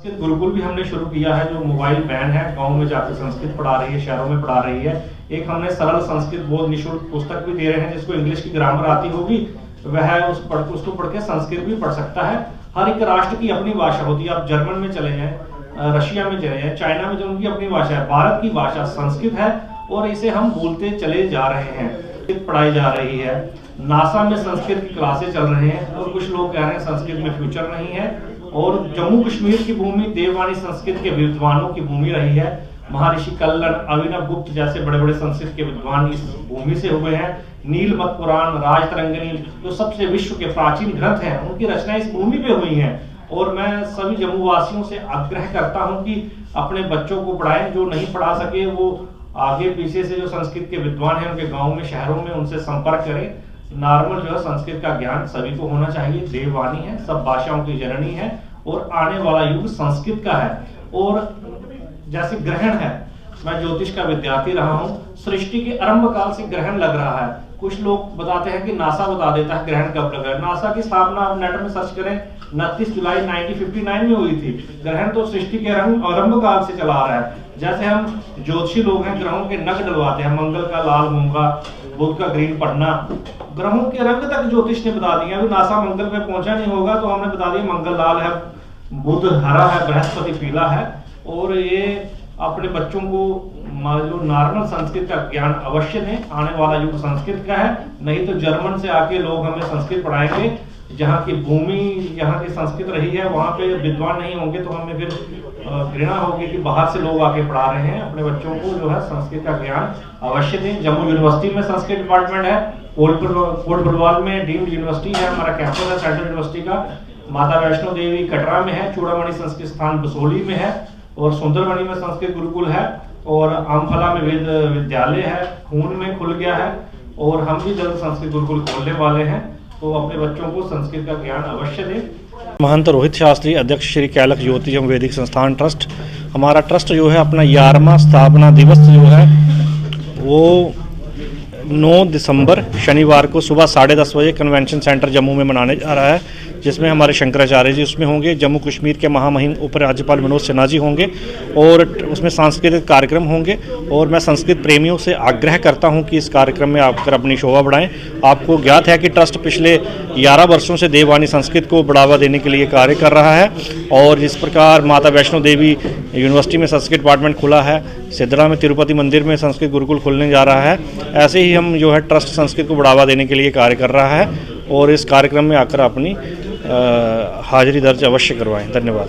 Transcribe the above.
संस्कृत गुरुकुल भी हमने शुरू किया है, जो मोबाइल वैन है, गांव में जाकर संस्कृत पढ़ा रही है, शहरों में पढ़ा रही है। एक हमने सरल संस्कृत बोध निःशुल्क पुस्तक भी दे रहे हैं, जिसको इंग्लिश की ग्रामर आती होगी वह उसको पढ़ के संस्कृत भी पढ़ सकता है। हर एक राष्ट्र की अपनी भाषा होती है। आप जर्मन में चले जाएं, रशिया में चले जाएं, चाइना में, जो उनकी अपनी भाषा है। भारत की भाषा संस्कृत है और इसे हम बोलते चले जा रहे हैं। संस्कृत पढ़ाई जा रही है। नासा में संस्कृत की क्लासेस चल रहे हैं और कुछ लोग कह रहे हैं संस्कृत में फ्यूचर नहीं है। और जम्मू कश्मीर की भूमि देववाणी संस्कृत के विद्वानों की भूमि रही है। महर्षि कल्लन, अभिनव गुप्त जैसे बड़े बड़े संस्कृत के विद्वान इस भूमि से हुए हैं। नीलमत पुराण, राजतरंगिणी, जो सबसे विश्व के प्राचीन ग्रंथ हैं, उनकी रचना इस भूमि पे हुई है। और मैं सभी जम्मू वासियों से आग्रह करता हूं कि अपने बच्चों को पढ़ाएं। जो नहीं पढ़ा सके वो आगे पीछे से जो संस्कृत के विद्वान हैं उनके गाँव में, शहरों में, उनसे संपर्क करें। नॉर्मल जो है संस्कृत का ज्ञान सभी को होना चाहिए। देववाणी है, सब भाषाओं की जननी है और आने वाला युग संस्कृत का है। और जैसे ग्रहण है, मैं ज्योतिष का विद्यार्थी रहा हूँ, सृष्टि के आरंभ काल से ग्रहण लग रहा है। कुछ लोग बताते हैं कि नासा बता देता है ग्रहण कब लग रहा है। नासा की स्थापना आप नेट में सर्च करें, 29 जुलाई 1959 में हुई थी। ग्रहण तो सृष्टि के आरंभ काल से चला आ रहा है। जैसे हम ज्योतिषी लोग हैं, ग्रहों के नग डलवाते हैं, मंगल का लाल मूंगा, बुध का ग्रीन पढ़ना, ग्रहों के रंग तक ज्योतिष ने बता दिया। अभी नासा मंगल पे पहुंचा नहीं होगा तो हमने बता दिया मंगल लाल है, बुध हरा है, बृहस्पति पीला है। और ये अपने बच्चों को जो नॉर्मल संस्कृत का ज्ञान अवश्य दें। आने वाला युग संस्कृत का है, नहीं तो जर्मन से आके लोग हमें संस्कृत पढ़ाएंगे। जहाँ की भूमि, यहाँ की संस्कृत रही है, वहाँ पे विद्वान नहीं होंगे तो हमें फिर घृणा होगी कि बाहर से लोग आके पढ़ा रहे हैं। अपने बच्चों को जो है संस्कृत का ज्ञान अवश्य दें। जम्मू यूनिवर्सिटी में संस्कृत डिपार्टमेंट है, कोट भलवाल में डीम्ड यूनिवर्सिटी है, हमारा कैंपस है सेंट्रल यूनिवर्सिटी का। माता वैष्णो देवी कटरा में है, चूड़ामणि संस्कृत स्थान बसोली में है, और सुंदरमणि में संस्कृत गुरुकुल है, और आमफला में विद्यालय है, खून में खुल गया है। और हम भी जल्द संस्कृत गुरुकुल खोलने वाले हैं, तो अपने बच्चों को संस्कृत का ज्ञान अवश्य दें। महंत रोहित शास्त्री, अध्यक्ष श्री कैलक ज्योति वैदिक संस्थान ट्रस्ट। हमारा ट्रस्ट जो है अपना 11वां स्थापना दिवस जो है वो 9 दिसंबर शनिवार को सुबह 10:30 बजे कन्वेंशन सेंटर जम्मू में मनाने जा रहा है, जिसमें हमारे शंकराचार्य जी उसमें होंगे, जम्मू कश्मीर के महामहिम उपराज्यपाल मनोज सिन्हा जी होंगे, और उसमें सांस्कृतिक कार्यक्रम होंगे। और मैं संस्कृत प्रेमियों से आग्रह करता हूं कि इस कार्यक्रम में आकर अपनी शोभा बढ़ाएं। आपको ज्ञात है कि ट्रस्ट पिछले 11 वर्षों से देववाणी संस्कृत को बढ़ावा देने के लिए कार्य कर रहा है। और जिस प्रकार माता वैष्णो देवी यूनिवर्सिटी में संस्कृत डिपार्टमेंट खुला है, सिद्धरा में तिरुपति मंदिर में संस्कृत गुरुकुल खुलने जा रहा है, ऐसे ही हम जो है ट्रस्ट संस्कृत को बढ़ावा देने के लिए कार्य कर रहा है। और इस कार्यक्रम में आकर अपनी हाजिरी दर्ज अवश्य करवाएं। धन्यवाद।